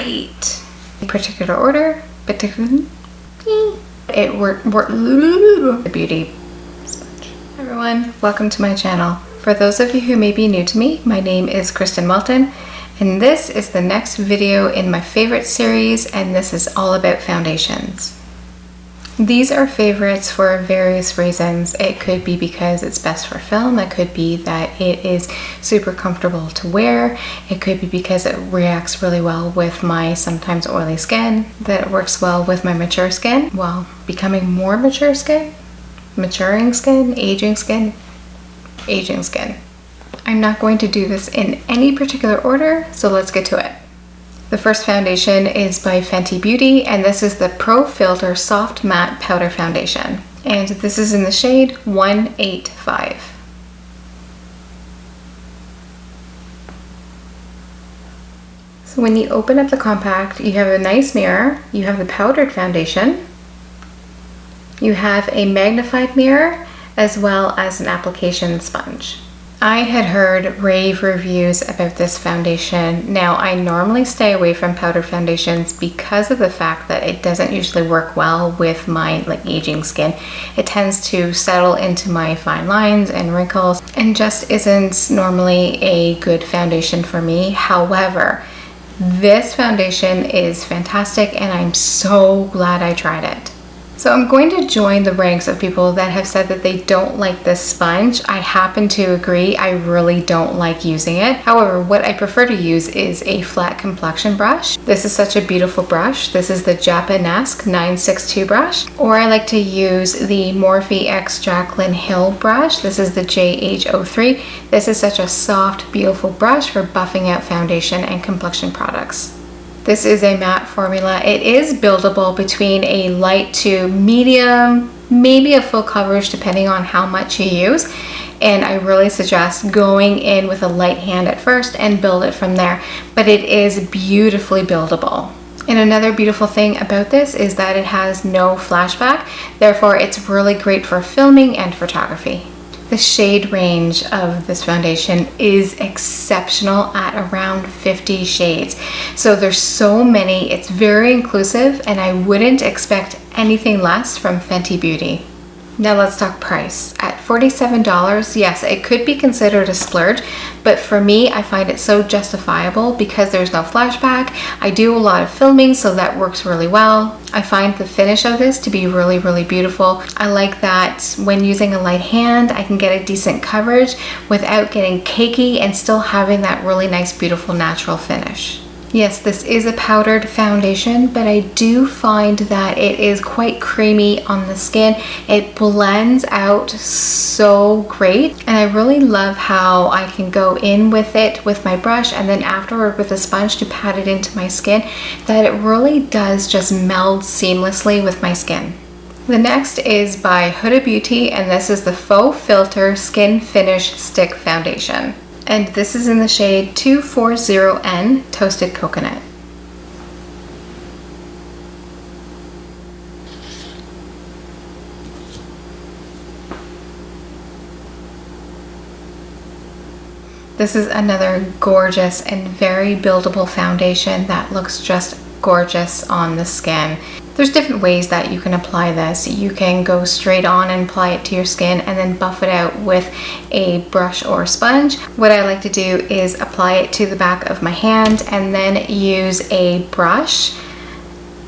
right. Particular order, beauty sponge. Hi everyone, welcome to my channel. For those of you who may be new to me, my name is Kristin Welton, and this is the next video in my favorite series, and this is all about foundations. These are favorites for various reasons. It could be because it's best for film, it could be that it is super comfortable to wear, it could be because it reacts really well with my sometimes oily skin, that it works well with my mature skin, well, becoming more mature skin, maturing skin, aging skin, aging skin. I'm not going to do this in any particular order, so let's get to it. The first foundation is by Fenty Beauty, and this is the Pro Filt'r Soft Matte Powder Foundation. And this is in the shade 185. So when you open up the compact, you have a nice mirror, you have the powdered foundation, you have a magnified mirror, as well as an application sponge. I had heard rave reviews about this foundation. Now, I normally stay away from powder foundations because of the fact that it doesn't usually work well with my aging skin. It tends to settle into my fine lines and wrinkles and just isn't normally a good foundation for me. However, this foundation is fantastic and I'm so glad I tried it. So I'm going to join the ranks of people that have said that they don't like this sponge. I happen to agree, I really don't like using it. However, what I prefer to use is a flat complexion brush. This is such a beautiful brush. This is the Japanesque 962 brush. Or I like to use the Morphe X Jaclyn Hill brush. This is the JH03. This is such a soft, beautiful brush for buffing out foundation and complexion products. This is a matte formula. It is buildable between a light to medium, maybe a full coverage depending on how much you use. And I really suggest going in with a light hand at first and build it from there. But it is beautifully buildable. And another beautiful thing about this is that it has no flashback. Therefore, it's really great for filming and photography. The shade range of this foundation is exceptional at around 50 shades. So there's so many, it's very inclusive, and I wouldn't expect anything less from Fenty Beauty. Now let's talk price. At $47, yes, it could be considered a splurge, but for me, I find it so justifiable because there's no flashback. I do a lot of filming, so that works really well. I find the finish of this to be really, really beautiful. I like that when using a light hand, I can get a decent coverage without getting cakey and still having that really nice, beautiful, natural finish. Yes, this is a powdered foundation, but I do find that it is quite creamy on the skin. It blends out so great, and I really love how I can go in with it with my brush and then afterward with a sponge to pat it into my skin, that it really does just meld seamlessly with my skin. The next is by Huda Beauty, and this is the Faux Filt'r Skin Finish Stick Foundation. And this is in the shade 240N Toasted Coconut. This is another gorgeous and very buildable foundation that looks just gorgeous on the skin. There's different ways that you can apply this. You can go straight on and apply it to your skin and then buff it out with a brush or sponge. What I like to do is apply it to the back of my hand and then use a brush,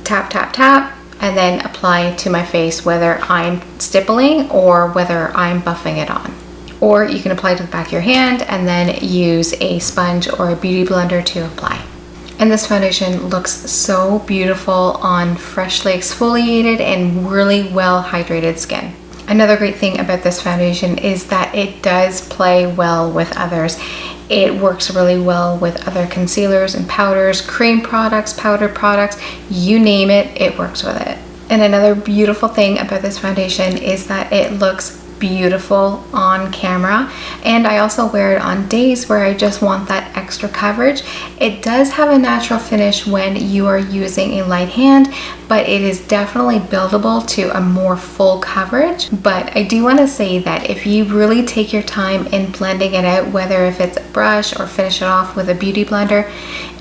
tap, tap, tap, and then apply it to my face, whether I'm stippling or whether I'm buffing it on. Or you can apply it to the back of your hand and then use a sponge or a beauty blender to apply. And this foundation looks so beautiful on freshly exfoliated and really well hydrated skin. Another great thing about this foundation is that it does play well with others. It works really well with other concealers and powders, cream products, powder products, you name it, it works with it. And another beautiful thing about this foundation is that it looks beautiful on camera, and I also wear it on days where I just want that extra coverage. It does have a natural finish when you are using a light hand, but it is definitely buildable to a more full coverage. But I do want to say that if you really take your time in blending it out, whether if it's a brush or finish it off with a beauty blender,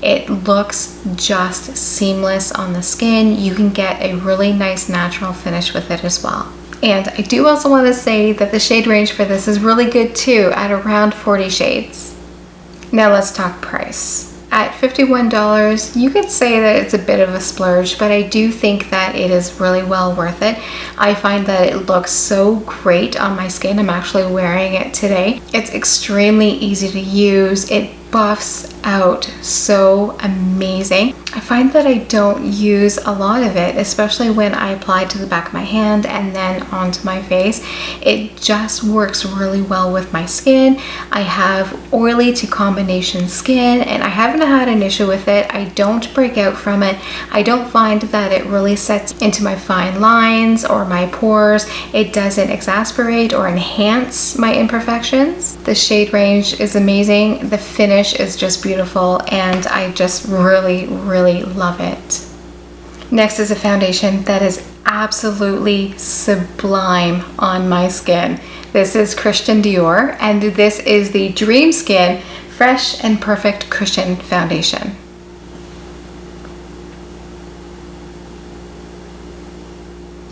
it looks just seamless on the skin. You can get a really nice natural finish with it as well. And I do also want to say that the shade range for this is really good too, at around 40 shades. Now let's talk price. At $51, you could say that it's a bit of a splurge, but I do think that it is really well worth it. I find that it looks so great on my skin. I'm actually wearing it today. It's extremely easy to use. It buffs out so amazing. I find that I don't use a lot of it, especially when I apply it to the back of my hand and then onto my face. It just works really well with my skin. I have oily to combination skin and I haven't had an issue with it. I don't break out from it. I don't find that it really sets into my fine lines or my pores. It doesn't exasperate or enhance my imperfections. The shade range is amazing. The finish is just beautiful and I just really love it. Next is a foundation that is absolutely sublime on my skin. This is Christian Dior and this is the Dream Skin Fresh and Perfect Cushion Foundation.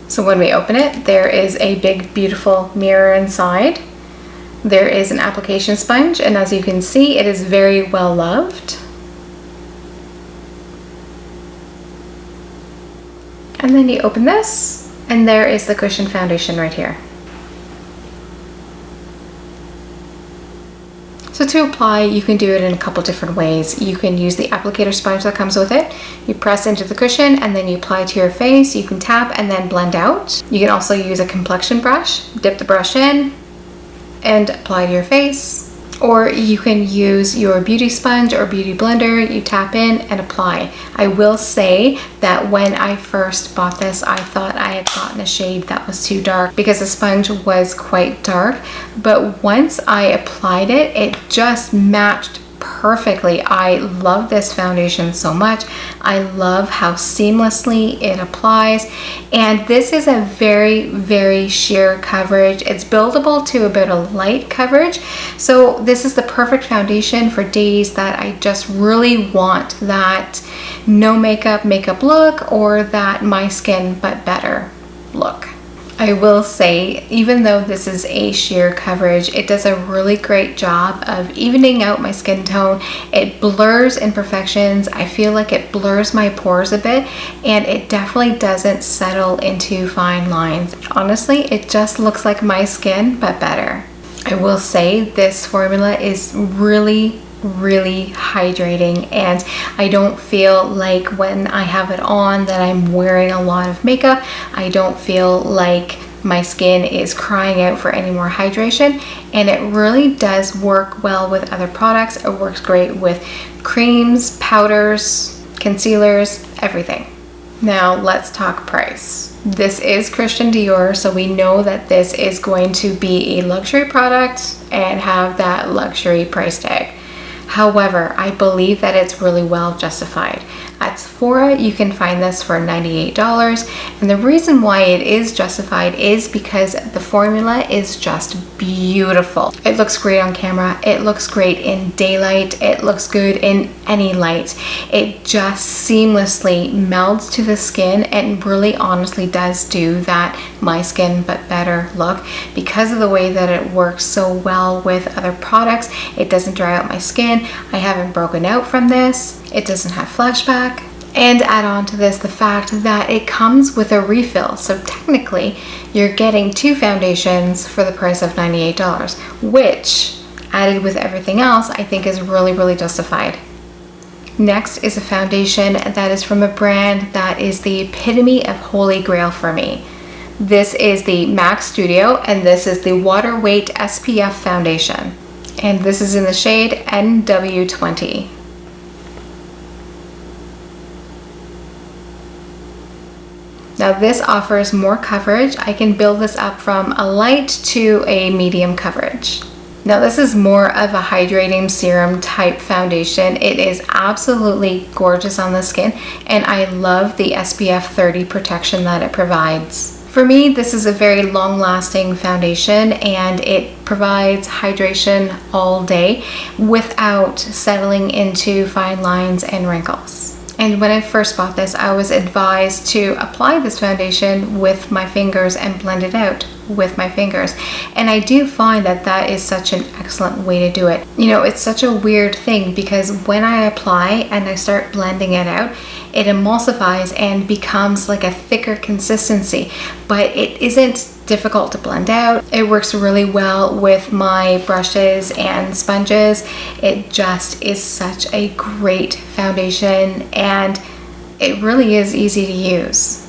So when we open it, there is a big beautiful mirror inside. There is an application sponge, and as you can see, it is very well loved. And then you open this, and there is the cushion foundation right here. So to apply, you can do it in a couple different ways. You can use the applicator sponge that comes with it. You press into the cushion and then you apply to your face. You can tap and then blend out. You can also use a complexion brush, dip the brush in, and apply to your face, or you can use your beauty sponge or beauty blender. You tap in and apply. I will say that when I first bought this, I thought I had gotten a shade that was too dark because the sponge was quite dark, but once I applied it, it just matched perfectly. I love this foundation so much. I love how seamlessly it applies, and this is a very sheer coverage. It's buildable to a bit of light coverage, so this is the perfect foundation for days that I just really want that no makeup look or that my skin but better look. I will say, even though this is a sheer coverage, it does a really great job of evening out my skin tone. It blurs imperfections. I feel like it blurs my pores a bit, and it definitely doesn't settle into fine lines. Honestly, it just looks like my skin, but better. I will say this formula is really hydrating, and I don't feel like when I have it on that I'm wearing a lot of makeup. I don't feel like my skin is crying out for any more hydration, and it really does work well with other products. It works great with creams, powders, concealers, everything. Now let's talk price. This is Christian Dior, so we know that this is going to be a luxury product and have that luxury price tag. However, I believe that it's really well justified. At Sephora, you can find this for $98, and the reason why it is justified is because the formula is just beautiful. It looks great on camera, it looks great in daylight, it looks good in any light. It just seamlessly melds to the skin and really honestly does do that my skin but better look. Because of the way that it works so well with other products, it doesn't dry out my skin. I haven't broken out from this. It doesn't have flashback. And add on to this the fact that it comes with a refill. So technically, you're getting two foundations for the price of $98, which added with everything else, I think is really justified. Next is a foundation that is from a brand that is the epitome of holy grail for me. This is the MAC Studio, and this is the Water Weight SPF foundation. And this is in the shade NW20. Now this offers more coverage. I can build this up from a light to a medium coverage. Now this is more of a hydrating serum type foundation. It is absolutely gorgeous on the skin, and I love the SPF 30 protection that it provides. For me, this is a very long-lasting foundation, and it provides hydration all day without settling into fine lines and wrinkles. And when I first bought this, I was advised to apply this foundation with my fingers and blend it out with my fingers. And I do find that that is such an excellent way to do it. You know, it's such a weird thing because when I apply and I start blending it out, it emulsifies and becomes like a thicker consistency, but it isn't difficult to blend out. It works really well with my brushes and sponges. It just is such a great foundation, and it really is easy to use.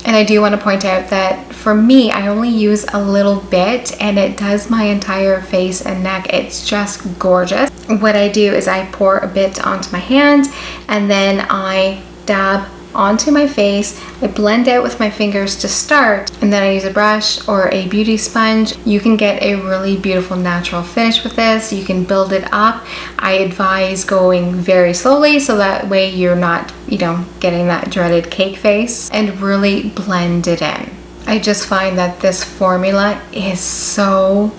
And I do want to point out that for me, I only use a little bit and it does my entire face and neck. It's just gorgeous. What I do is I pour a bit onto my hand and then I dab onto my face. I blend out with my fingers to start, and then I use a brush or a beauty sponge. You can get a really beautiful natural finish with this. You can build it up. I advise going very slowly so that way you're not, getting that dreaded cake face, and really blend it in. I just find that this formula is so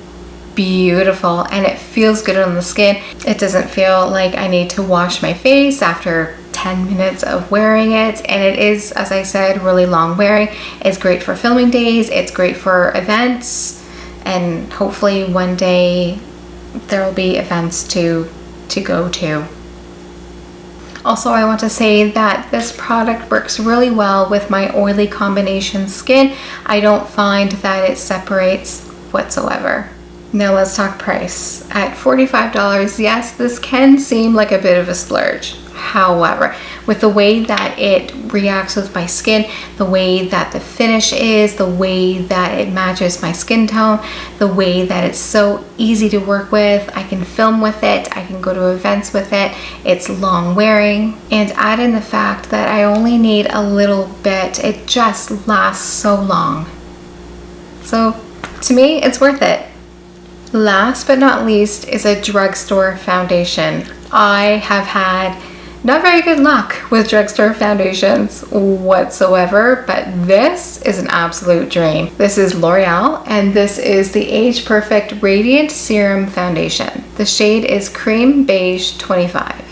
beautiful and it feels good on the skin. It doesn't feel like I need to wash my face after 10 minutes of wearing it, and it is, as I said, really long wearing. It's great for filming days, it's great for events, and hopefully one day there will be events to go to. Also, I want to say that this product works really well with my oily combination skin. I don't find that it separates whatsoever. Now let's talk price. At $45, yes, this can seem like a bit of a splurge. However, with the way that it reacts with my skin, the way that the finish is, the way that it matches my skin tone, the way that it's so easy to work with, I can film with it, I can go to events with it, it's long wearing, and add in the fact that I only need a little bit, it just lasts so long. So to me, it's worth it. Last but not least is a drugstore foundation. I have had not very good luck with drugstore foundations whatsoever, but this is an absolute dream. This is L'Oreal, and this is the Age Perfect Radiant Serum Foundation. The shade is Cream Beige 25.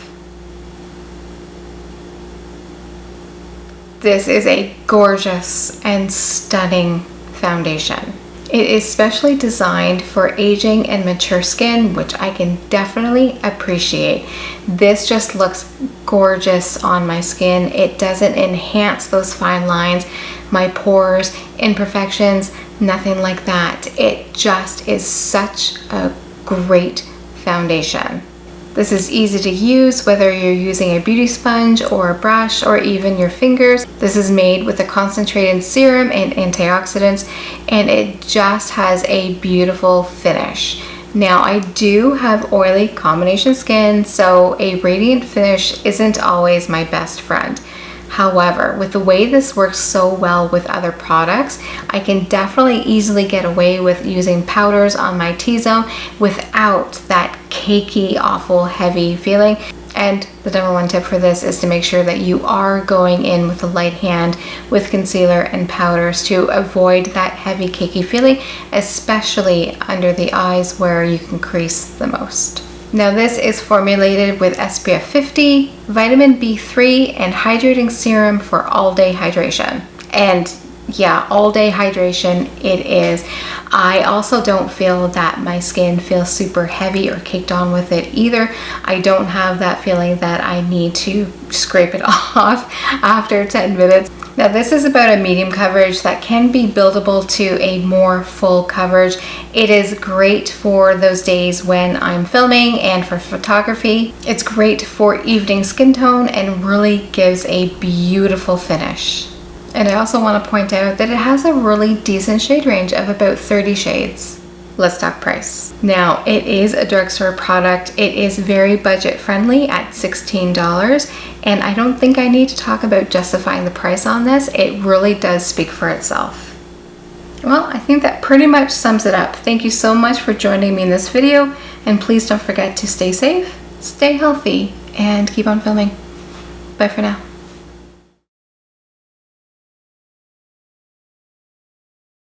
This is a gorgeous and stunning foundation. It is specially designed for aging and mature skin, which I can definitely appreciate. This just looks gorgeous on my skin. It doesn't enhance those fine lines, my pores, imperfections, nothing like that. It just is such a great foundation. This is easy to use whether you're using a beauty sponge or a brush or even your fingers. This is made with a concentrated serum and antioxidants, and it just has a beautiful finish. Now, I do have oily combination skin, so a radiant finish isn't always my best friend. However, with the way this works so well with other products, I can definitely easily get away with using powders on my T-zone without that cakey, awful, heavy feeling. And the number one tip for this is to make sure that you are going in with a light hand with concealer and powders to avoid that heavy, cakey feeling, especially under the eyes where you can crease the most. Now this is formulated with SPF 50, vitamin B3, and hydrating serum for all-day hydration. And yeah, all-day hydration it is. I also don't feel that my skin feels super heavy or caked on with it either. I don't have that feeling that I need to scrape it off after 10 minutes. Now this is about a medium coverage that can be buildable to a more full coverage. It is great for those days when I'm filming and for photography. It's great for evening skin tone and really gives a beautiful finish. And I also want to point out that it has a really decent shade range of about 30 shades. Let's talk price. Now, it is a drugstore product. It is very budget friendly at $16, and I don't think I need to talk about justifying the price on this. It really does speak for itself. Well, I think that pretty much sums it up. Thank you so much for joining me in this video, and please don't forget to stay safe, stay healthy, and keep on filming. Bye for now.